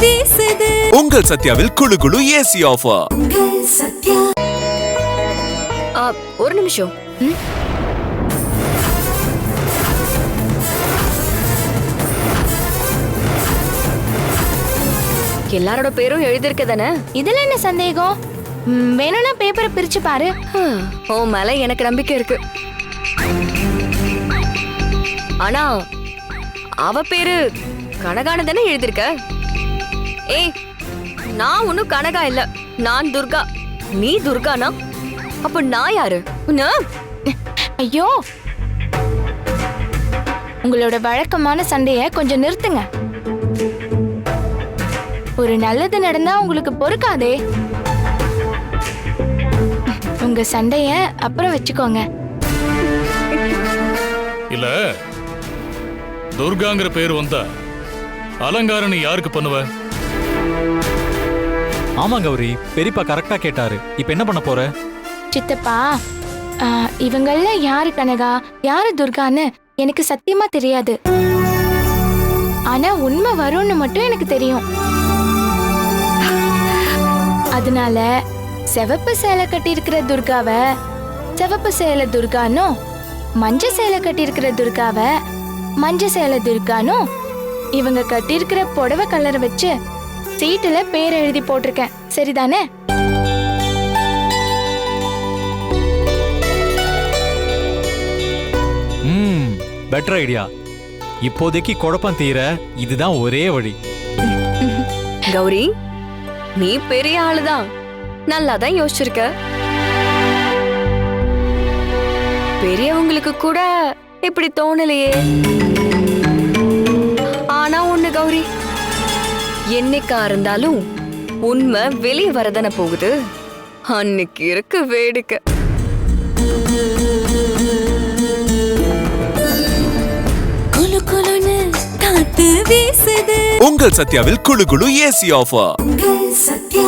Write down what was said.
வீசுது. உங்கள் சத்யாவில் குளு குளு ஏசி ஆஃபர். சத்யா. ஒரு நிமிஷம். எல்லாரோட பேரும் எழுதிருக்க தானே? இதுல என்ன சந்தேகம்? வேணும்னா பேப்பரை பிரிச்சு பாரு. ஓ மேல எனக்கு நம்பிக்கை இருக்கு. ஆனா அவ பேரு கனகான தானே எழுதிருக்க? ஏய், நான் ஒன்னும் கனகா இல்ல, நான் துர்கா. நீ துர்கானா? அப்ப நான் யாரு? ஐயோ, உங்களோட வழக்கமான சண்டைய கொஞ்சம் நிறுத்துங்க. ஒரு நல்லது நடந்தா உங்களுக்கு பொறுக்காதே. உங்க சண்டைய அப்புறம் வச்சுக்கோங்க. இல்ல, துர்காங்கிற பேர் வந்தா அலங்காரம் நீ யாருக்கு பண்ணுவ? ஆமா கௌரி, பெரியப்பா கரெக்டா கேட்டாரு. இப்ப என்ன பண்ண போற? சித்தப்பா, இவங்கள யாரு கனகா யாரு துர்கான்னு எனக்கு சத்தியமா தெரியாது. ஆனா உண்மை வரும்னு மட்டும் எனக்கு தெரியும். அதனால சிவப்பு சேலை கட்டி இருக்கிற துர்காவை சிவப்பு சேலை துர்கானும், மஞ்ச சேலை கட்டி இருக்கிற துர்காவை மஞ்ச சேலை துர்கானும், இவங்க கட்டி இருக்கிற புடவை கலரை வச்சு சீட்டுல பேர் எழுதி போட்டிருக்கேன். சரிதானே? Better idea. இப்போதைக்கு குழப்பம் தீர இதுதான் ஒரே வழி. கௌரி, நீ பெரிய ஆளுதான், நல்லாதான் யோசிச்சிருக்க. பெரியவங்களுக்கு கூட இப்படி தோணலையே. ஆனா ஒண்ணு கௌரி, என்னைக்கா இருந்தாலும் உண்மை வெளியே வரதான போகுது. அன்னைக்கு இருக்கு வேடிக்கை. குளு குளுன்னு காத்து வீசுது. உங்கள் சத்யாவில் குளு குளு ஏசி ஆஃபர். சத்யா.